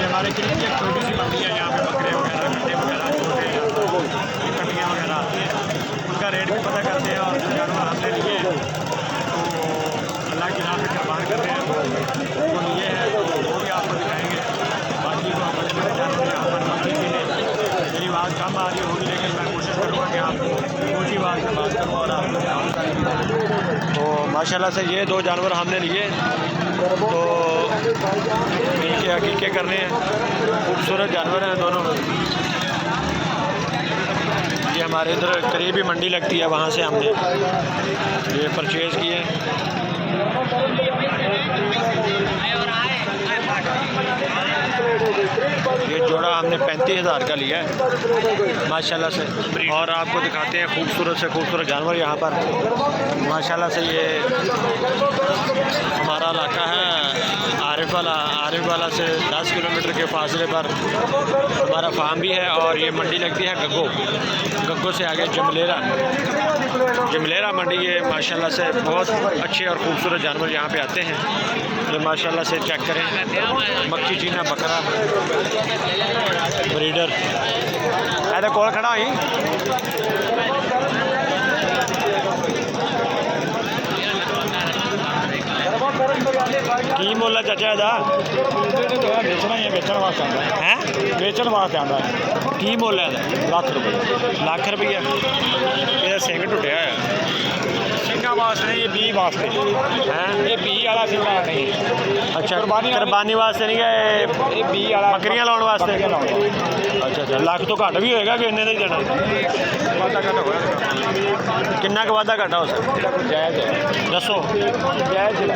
हमारे क्लिनिक की एक छोटी सी मंडी है, यहाँ पे बकरे वगैरह गड्ढे वगैरह छोटे कटियाँ वगैरह आती हैं, उनका रेट भी पता करते हैं। और जो जानवर हमने लिए तो अल्लाह की राह में कुर्बान कर रहे हैं, वो लिए हैं तो वो भी आपको दिखाएंगे। बाकी तो बड़े बड़े जानवर यहाँ पर मक्खी के लिए मेरी आवाज़ कम आ रही होगी, लेकिन मैं कोशिश करूँगा कि आप ऊँची आवाज़ में बात करूँ और आपको तो माशाल्लाह से ये दो जानवर हमने लिए तो इनके हकीके करने हैं। खूबसूरत जानवर हैं दोनों। ये हमारे इधर करीबी मंडी लगती है, वहाँ से हमने ये परचेज़ किए। ये जोड़ा हमने 35,000 का लिया है माशाल्लाह से। और आपको दिखाते हैं खूबसूरत से खूबसूरत जानवर यहाँ पर माशाल्लाह से। ये हमारा इलाका है आरिफ वाला से 10 किलोमीटर के फासले पर हमारा फार्म भी है। और ये मंडी लगती है गग्गो से आगे जमलेरा मंडी। ये माशाल्लाह से बहुत अच्छे और ख़ूबसूरत जानवर यहाँ पे आते हैं। ये माशाल्लाह से चेक करें, मक्खी चीना बकरा ब्रीडर ऐसे कोल खड़ा ही। की मुल है चाचा ਇਹਦਾ? बेचना ही है, बेचने वास्ते आंदा है, बेचने वास्ते आंदा है। की मुल है? लाख रुपये। लाख रुपया। ये सिंह टुटिया है सिंगा वास्ते नहीं, ये 20 वास्ते हैं। ये 20 वाला सिंगा नहीं। अच्छा कुर्बानी वास्ते नहीं है, ये 20 वाला बकरियां लाने वास्ते। अच्छा अच्छा, लाख तो घट भी होएगा कि इन्ने का ही देना? वादा घट होगा। किन्ना क वादा घटा हो सकता? जायज़ है, दसो जायज़ है।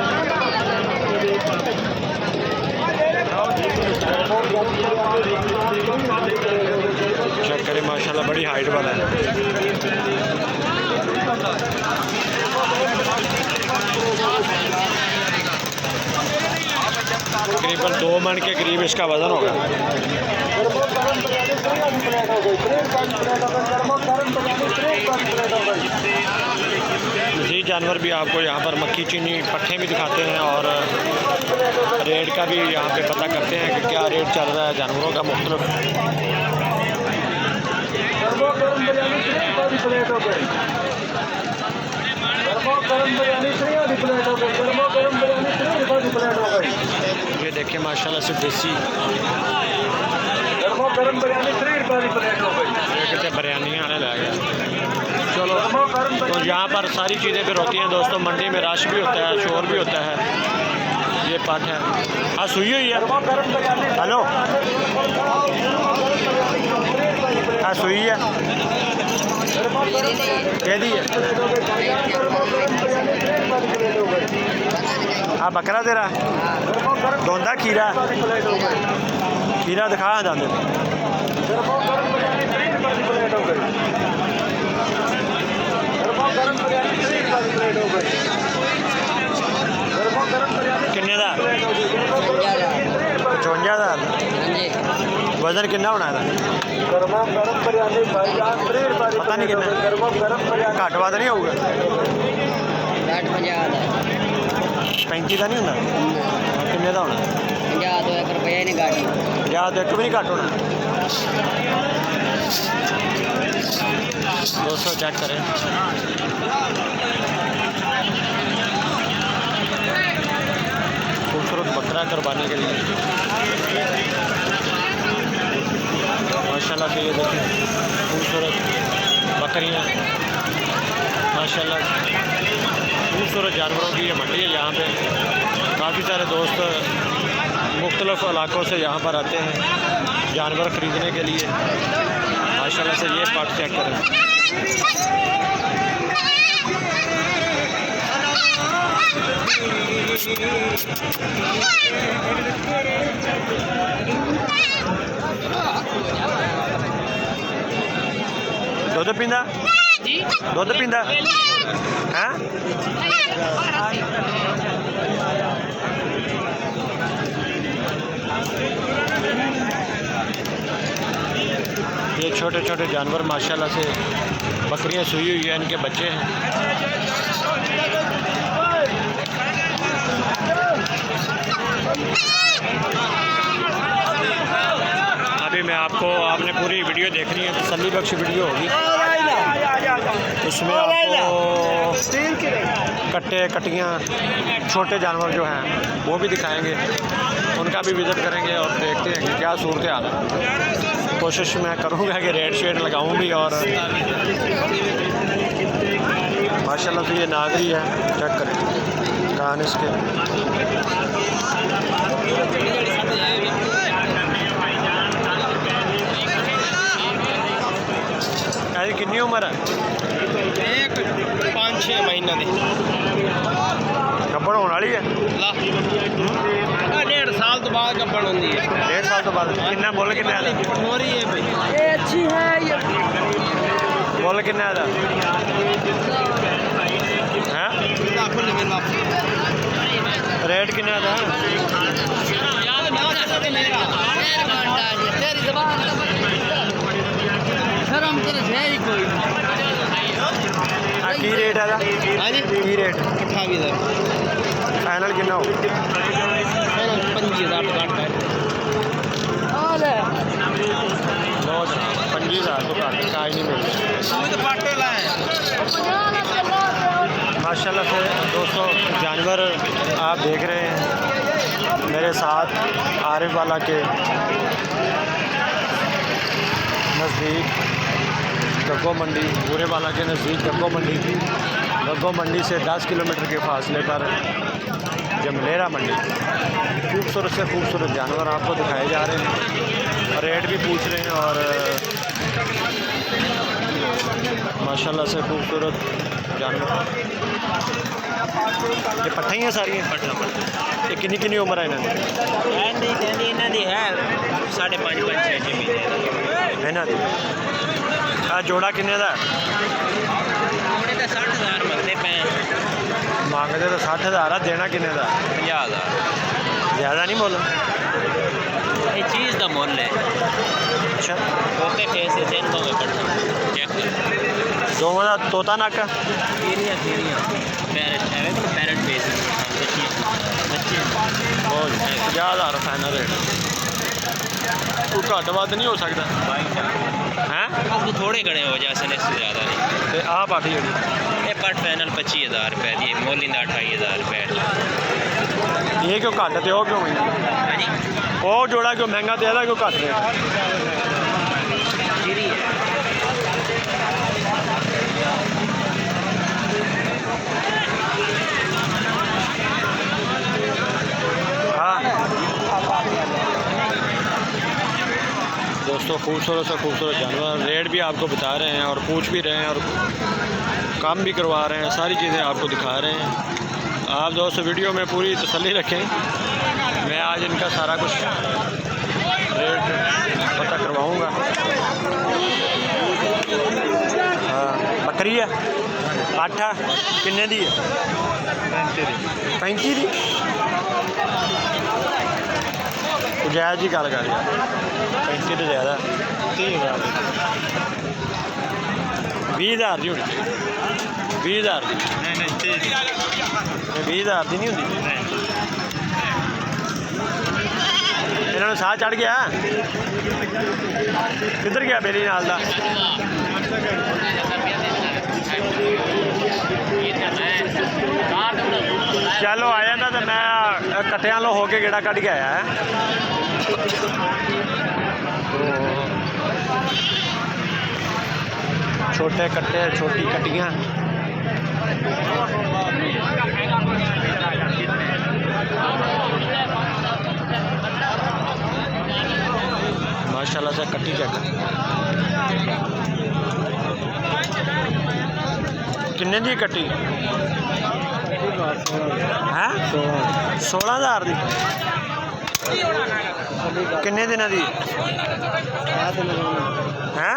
चेक करें माशाल्लाह बड़ी हाइट वाला है। तकरीबन 2 मन के करीब इसका वज़न होगा। मज़ीद जानवर भी आपको यहाँ पर मक्खी चीनी पट्ठे भी दिखाते हैं और रेट का भी यहाँ पे पता करते हैं कि क्या रेट चल रहा है जानवरों का मुख्तलिफ। ये देखिए माशाल्लाह से देसी कितने बिरयानी आने लगे। चलो तो यहाँ पर सारी चीज़ें फिर होती हैं दोस्तों। मंडी में रश भी होता है, शोर भी होता है। ये पाठ है। हाँ सुई हुई है। हेलो हाँ सुई है। कह दी है। हाँ बकरा तेरा धोंदा खीरा दिखा दादे। किन्ने दा? 55,000। वजन किन्ना होना है? पता नहीं किन्ना, घट वध नहीं होगा। 35 का नहीं होना। किन्ने का होना? 50 तो 1 रुपया नहीं घट। 50 तो 1 भी नहीं घट होना। दोस्तों चेक करें खूबसूरत बकरा कुर्बानी के लिए माशाल्लाह से। ये देखिए खूबसूरत बकरियाँ माशाल्लाह, खूबसूरत जानवरों की ये मंडी है। यहाँ पे काफ़ी सारे दोस्त मुख्तलिफ़ इलाक़ों से यहाँ पर आते हैं जानवर ख़रीदने के लिए माशाल्लाह से। ये पार्ट चेक करें। दूध पींदा? दूध पींदा? हैं? ये छोटे छोटे जानवर माशाल्लाह से बकरियां सुई हुई है, इनके बच्चे हैं। अभी मैं आपने पूरी वीडियो देखनी है, तसल्ली बख्श वीडियो होगी। इसमें आपको कट्टे कट्टियाँ छोटे जानवर जो हैं वो भी दिखाएंगे, उनका भी विज़िट करेंगे और देखते हैं कि क्या सूरत हाल है। कोशिश मैं करूँगा कि रेट शेड लगाऊँ भी। और माशाल्लाह से ये नागरी है, चेक करें कान इसके। ऐसी कितनी उम्र है? 5-6 महीना दी गब्बड़ होने वाली है। 1.5 साल तो बाद गब्बड़ होती है। 1.5 साल तो बाद कितना बोल कितना हो रही है भाई, ये अच्छी है। ये बोल कितना है? रेट कितना था? की रेट है? की रेट? 28,000 फाइनल कितना हो? 25,000 घट है। 25,000 तो घट का ही नहीं मिलता। माशाल्लाह से दोस्तों जानवर आप देख रहे हैं मेरे साथ आरिफ वाला के नज़दीक गग्गो मंडी, बुरे वाला के नज़दीक गग्गो मंडी थी। गग्गो मंडी से 10 किलोमीटर के फासले पर जमलेरा मंडी। खूबसूरत से खूबसूरत जानवर आपको दिखाए जा रहे हैं, रेट भी पूछ रहे हैं। और माशाल्लाह से खूबसूरत जानवर। ये पट्ठा ही है सारी? ये कितनी कितनी उम्र है इन्होंने? है 5.5-6 महीने है ना। जोड़ा किन्ने का? 60,000 मंगते पे। मांगते तो 60,000 है, देना किन्ने का? 50,000। ज़्यादा नहीं बोलो, ये चीज़ का मुल है। अच्छा तोते कैसे चेक दो दोनों का तोता नाका पैरट बेस बहुत 50,000 फाइनल रेट। कोई घट वध नहीं हो सकता है? थोड़े घने हो जाए इससे ज़्यादा नहीं। तो आप आठी जी ये पट फाइनल 25,000 रुपये दी, मोली का 28,000 रुपये। ये क्यों घट तो क्यों महंगा? वो जोड़ा क्यों महंगा तो क्यों घट रेट? दोस्तों खूबसूरत से खूबसूरत जानवर, रेट भी आपको बता रहे हैं और पूछ भी रहे हैं और काम भी करवा रहे हैं, सारी चीज़ें आपको दिखा रहे हैं। आप दोस्तों वीडियो में पूरी तसल्ली रखें, मैं आज इनका सारा कुछ रेट पता करवाऊँगा। हाँ बकरी है, पाठा किन्ने दी है? 35 दी। जायज़ ही गल कर यार, 35 तो ज़्यादा। 20,000 की होनी चाहिए। 20,000 की? नहीं 20,000 की नहीं होती। इन्होंने साह चढ़ गया, किधर गया बेली नाल दा? चलो आया था तो मैं कट्टियां लो होके गेड़ा कट के आया है। छोटे कट्टे छोटी कट्टियाँ माशाल्लाह से कट्टी चेक किन्ने दी कट्टी है? 16,000 दी। किन्ने दिन दी है?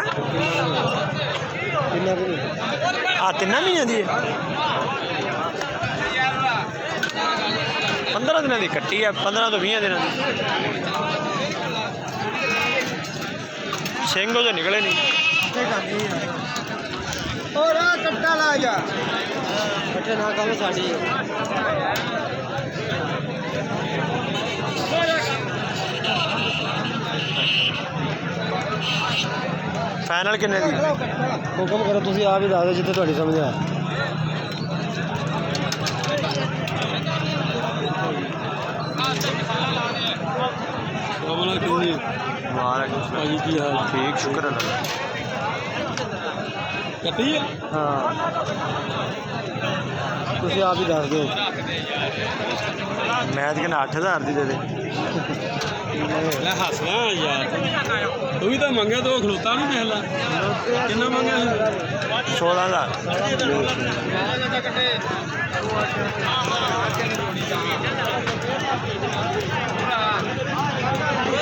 3 महीने दी 15 दिन की कट्टी है। 15 तो 20 दिन की सिंह तो निकले नहीं। और कट्टा ला जा कट्टे ना कम साड़ी फाइनल किन्ने दी? हुक्म करो तुसी आप ही दस दो जितने थोड़ी समझ आए। ठीक शुक्र अल्लाह। हाँ तुसी आप ही दस दो। मैच कहना 8000 दी दे दे। हसना यार तू भी तो मंगे तो खलोता नहीं देख ला कितना मंगे 16000।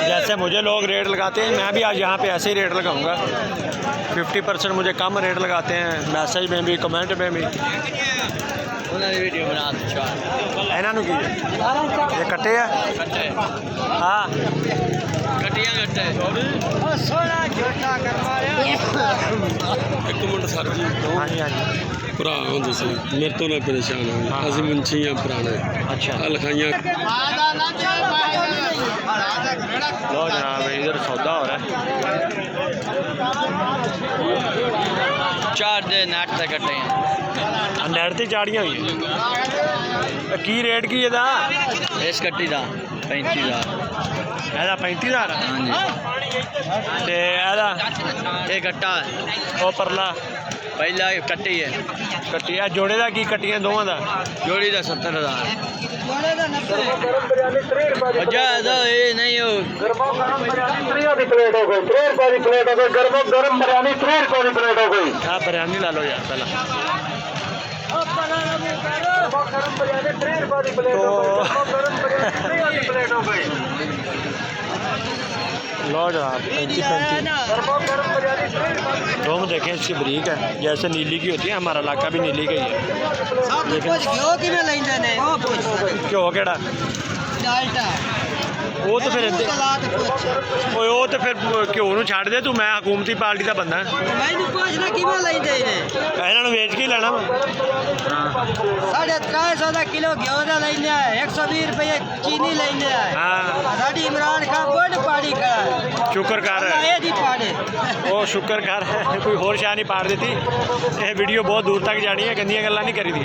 जैसे मुझे लोग रेट लगाते हैं मैं भी आज यहाँ पे ऐसे ही रेट लगाऊंगा। 50% मुझे कम रेट लगाते हैं, मैसेज में भी कमेंट में भी। वीडियो बना इन्हों की ये कट्टे है। हाँ कटिया कट्टे एक मिनट सर जी हाँ जी हाँ जी भरा होंगे सी मेरे तो ना परेशान हो असं मुंशी हाँ पुराने अच्छा लिखाइया लो जनाब इधर सौदा हो रहा है। 4 दे नेट से कट्टे हैं नेट से चाड़ियाँ हुई की रेट की ਇਹਦਾ? इस कट्टी का 35000 ਇਹਦਾ 35000 हाँ जी ਤੇ ਇਹਦਾ ये कट्टा ਉਹ ਪਰਲਾ पहला कट्टी है ਕੱਟੀ ਆ ਜੋੜੇ ਦਾ ਕੀ ਕੱਟੀਆਂ ਦੋਵਾਂ ਦਾ? जोड़ी का 70000 ज्यादा ये नहीं हो ਆ ਬਿਰਿਆਨੀ ਲਾ ਲਓ ਯਾਰ ਪਹਿਲਾਂ। लो जनाब 35 दोम देखें इसकी बरीक है जैसे नीली की होती है। हमारा इलाका भी नीली का ही है। क्यों केड़ा वो तो फिर वो तो फिर घ्यो नूं छड्ड दे तू। मैं हुकूमती पार्टी का बंदा इन्होंने वेच के ही लेना वा। 350 का किलो घ्यो का लेने 120 रुपये चीनी लेने हाँ साड़ी इमरान खान बोर्ड पाड़ी का शुक्र कर वो शुक्र कर कोई होर शाह नहीं पाड़ देती। ये वीडियो बहुत दूर तक जानी है, गंदियां गल्लां नहीं करी दी।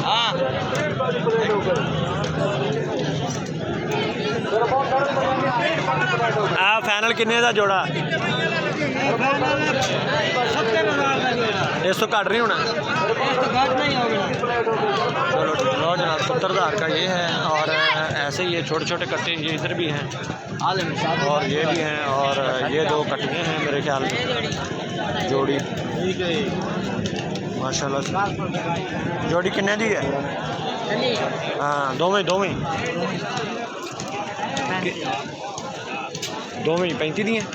हाँ आ फाइनल किन्ने दा जोड़ा? इस तो घट नहीं होना। चलो लो जनाब 70000 का ये है। और ऐसे ही ये छोटे छोटे कट्टे ये इधर भी हैं और ये भी हैं और ये 2 कट्टियाँ हैं मेरे ख्याल में जोड़ी। माशाल्लाह जोड़ी किन्ने दी है? हाँ दोवें 35 दी हैं।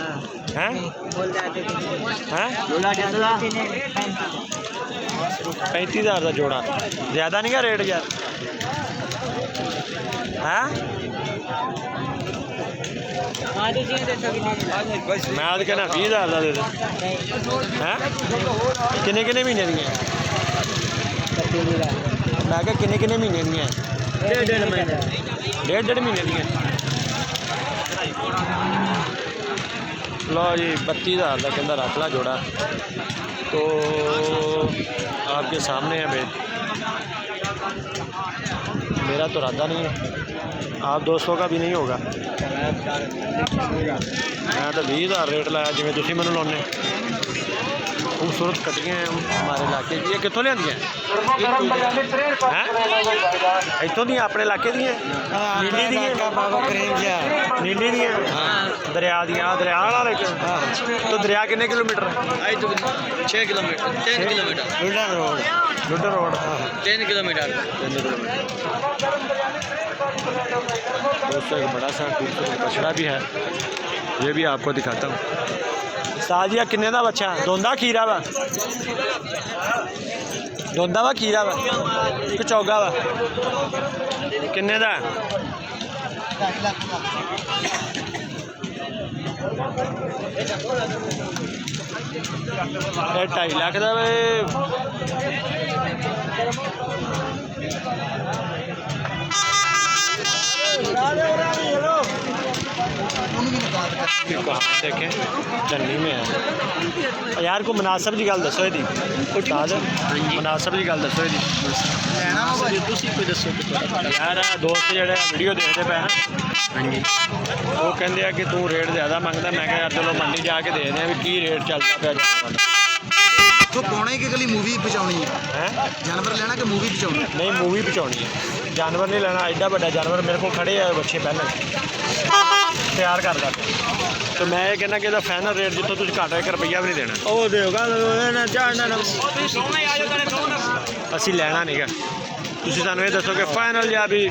35,000 का जोड़ा ज़्यादा नहीं है रेट यार? हैं मैं आज कहना 20,000 का दे दे। हैं किन्ने किन्ने महीने दी हैं? मैं क्या किन्ने किन्ने महीने दी हैं? 1.5 महीने दी हैं। लो जी 32,000 का कहता रख ला जोड़ा। तो आपके सामने है भाई। मेरा तो इरादा नहीं है, आप दोस्तों का भी नहीं होगा। मैं तो 20,000 रेट लाया जिमें तुम मैनू लाने। खूबसूरत कटियाँ हैं हमारे इलाके की। ये कितों लिया हैं? इतों दी अपने इलाके दी नीली दी नीली दी दरिया दी दरिया वाला। तो दरिया कितने किलोमीटर? 6 किलोमीटर 10 किलोमीटर लुडन रोड 10 किलोमीटर। दोस्तों एक बड़ा सा खूबसूरत बछड़ा भी है, ये भी आपको दिखाता हूँ। साजिया किन्ने दा बच्चा? दोंदा खीरा वा? दोंदा वा खीरा वा कि चौगा वा? किन्ने दा? ये 2.5 लाख का वे देखें चन्नी में है यार को मुनासिब जी गल दसो यदी मुनासिब जी गल दसो यदी यार दोस्त जेह्ड़े वीडियो देखते पे हैं हाँ जी वो कहते हैं कि तू रेट ज़्यादा मंगता मैं यार चलो मंडी जाके देखते हैं भी की रेट चलता पे तो कौन है कि अगली मूवी पहुँचानी है जानवर लेना कि मूवी पहुँचानी नहीं मूवी पहुँचानी है जानवर नहीं लेना एडा बड़ा जानवर मेरे को खड़े है बच्चे पहले तैयार कर देते तो मैं ये कहना कि फाइनल रेट जितों तुम घट 1 रुपया भी नहीं देना वो देगा असी लेना नहीं गा तुसी सानू ये दसो कि फाइनल या भी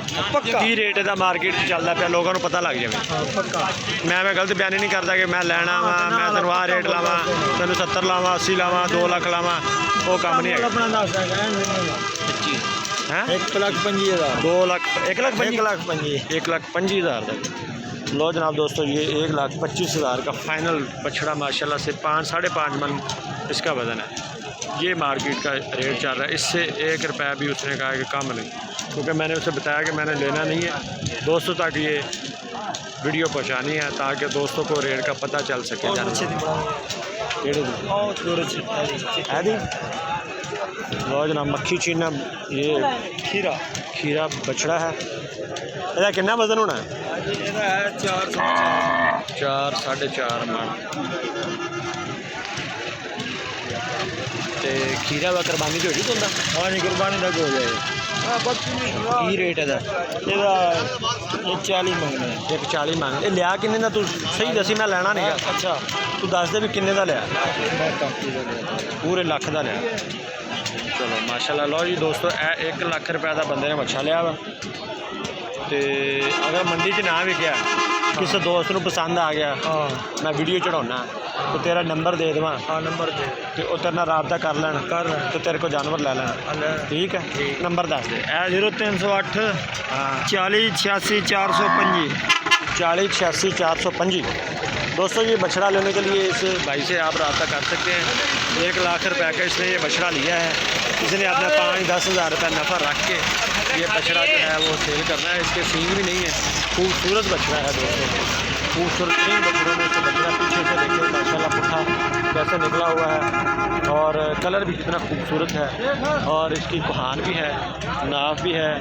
की रेट का मार्केट चलता पाया लोगों को पता लग जाए मैं गलत बयानी नहीं करता कि मैं लेना वा मैं तेन आ रेट लावा तेन 70 लावा 80 लावा 2 लाख लावा वो काम नहीं है 1,25,000 2 लाख 1,25,000 तक लो जनाब दोस्तों ये 1,25,000 का फाइनल बछड़ा माशाल्लाह से 5-5.5 मन इसका वज़न है। ये मार्केट का रेट चल रहा है इससे 1 रुपया भी उसने कहा कि कम नहीं क्योंकि मैंने उसे बताया कि मैंने लेना नहीं है दोस्तों तक ये वीडियो पहुंचानी है ताकि दोस्तों को रेट का पता चल सके लो जनाब मक्खी चीना ये खीरा बछड़ा है ਇਹਦਾ कितना वजन होना है 4-4.5 मन ते खीरा वा कुर्बानी तो होता हाँ जी कुर्बानी तक हो जाए की रेट है 40 मंगने 140 मंग ये लिया किन्ने का तू सही दसी मैं लेना नहीं अच्छा तू दस दे भी किन्ने का लिया पूरे लाख का लिया चलो माशाल्लाह लो जी दोस्तों 1 लाख रुपये का बंदे ने बच्चा लिया वा तो अगर मंडी च ना विकया किसी दोस्त को पसंद आ गया मैं वीडियो चढ़ाना तो तेरा नंबर दे देव नंबर दे तो तेरे नाल राबता कर लैन तो तेरे को जानवर ले लैन ठीक है नंबर दस दे 0308 40 86 425 40 86 425 दोस्तों ये बछड़ा लेने के लिए इस भाई से आप रब्ता कर सकते हैं 1 लाख रुपये का इसने ये बछड़ा लिया है इसने अपना 5-10 हज़ार रुपये नफ़ा रख के ये बछड़ा जो है वो सेल करना है इसके सींग भी नहीं है खूबसूरत बछड़ा है दोस्तों खूबसूरत 3 बछड़ों में से बछड़ा पीछे से देखिए माशाल्लाह पुट्ठा कैसे निकला हुआ है और कलर भी कितना खूबसूरत है और इसकी कुहान भी है नाफ भी है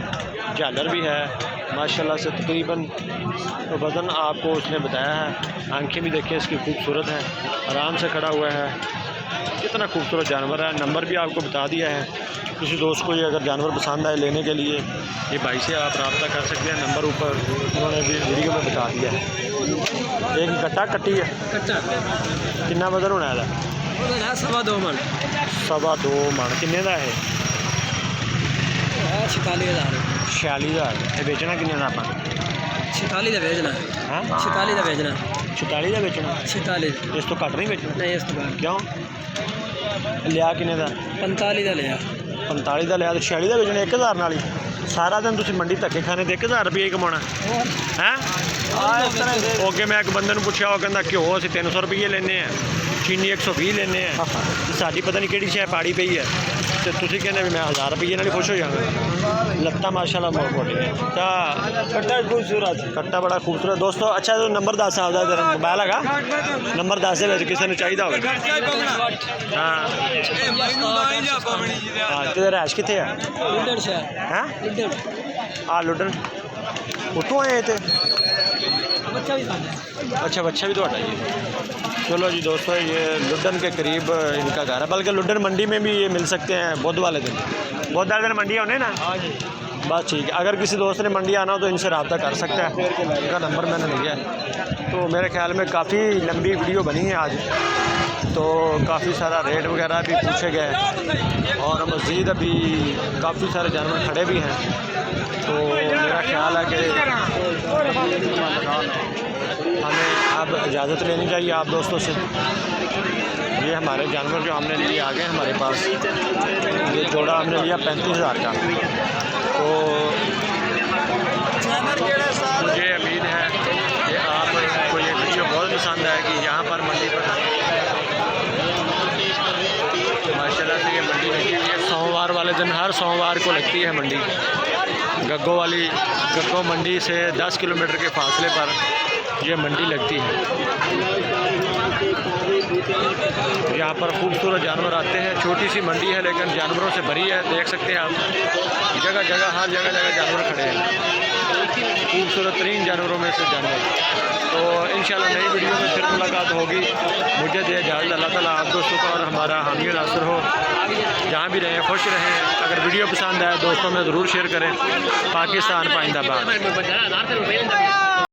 झालर भी है माशाल्लाह से तकरीबन तो वज़न आपको उसने बताया है आंखें भी देखिए इसकी खूबसूरत है आराम से खड़ा हुआ है कितना खूबसूरत जानवर है नंबर भी आपको बता दिया है किसी दोस्त को ये अगर जानवर पसंद आए लेने के लिए ये भाई से आप रब्ता कर सकते हैं नंबर ऊपर उन्होंने भी वीडियो में बता दिया है एक कट्टी है कितना वजन होना है 2.5 मन 2.5 मन किन्ने का है 46,000 ये बेचना किन्ने का आप 46 का बेचना हाँ 46 का बेचना 46 का बेचना 46 इस तो घट नहीं बेचना नहीं इस तो क्यों लिया किन्ने का 45 का लिया 45 का लिया तो 46 का बेचना 1,000 नाल ही सारा दिन तुम मंडी धक्के खाने तो 1,000 रुपये कमाना है ओके मैं एक बंदे पूछा वो कहता घ्यो अं 300 रुपये लेने चीनी 120 लेने साड़ी पता नहीं कि शह पाड़ी पई है तो तुम कहने भी मैं 1000 रुपये नाल खुश हो जाऊँगा लत्ता माशाल्लाह मोड़ मोटी कट्टा खूबसूरत कट्टा बड़ा खूबसूरत दोस्तों अच्छा तो नंबर दस आपका मोबाइल है नंबर दस किसी ने चाहिए होगा हाँ तेरा रैश कितने है लुडन उतों आए थे अच्छा बच्चा भी तो हटा ये चलो जी दोस्तों ये लुडन के करीब इनका घर है बल्कि लुडन मंडी में भी ये मिल सकते हैं बुध वाले दिन मंडी होने ना बस ठीक है अगर किसी दोस्त ने मंडी आना हो तो इनसे रब्ता कर सकता है इनका नंबर मैंने लिया है तो मेरे ख्याल में काफ़ी लंबी वीडियो बनी है आज तो काफ़ी सारा रेट वगैरह भी पूछे गए और मज़ीद अभी काफ़ी सारे जानवर खड़े भी हैं तो मेरा ख्याल है कि हमें अब इजाज़त लेनी चाहिए आप दोस्तों से ये हमारे जानवर जो हमने लिए आ गए हमारे पास ये जोड़ा हमने लिया 35,000 का तो मुझे उम्मीद है कि आपको ये वीडियो बहुत पसंद पसंद आएगी। यहाँ पर मंडी पर माशाल्लाह से ये मंडी लगी हुई है। सोमवार वाले दिन हर सोमवार को लगती है मंडी। गग्गो मंडी से 10 किलोमीटर के फासले पर ये मंडी लगती है। यहाँ पर खूबसूरत जानवर आते हैं। छोटी सी मंडी है लेकिन जानवरों से भरी है। देख सकते हैं आप, जगह जगह हर जगह जानवर खड़े हैं। खूबसूरत तरीन जानवरों में से जानवर। तो इंशाल्लाह नई वीडियो में फिर मुलाकात होगी। मुझे दे इजाज़त। अल्लाह ताला आप दोस्तों का और हमारा हामी नासर हो। जहाँ भी रहें खुश रहें। अगर वीडियो पसंद आए दोस्तों में ज़रूर शेयर करें। पाकिस्तान पाइंदाबाद।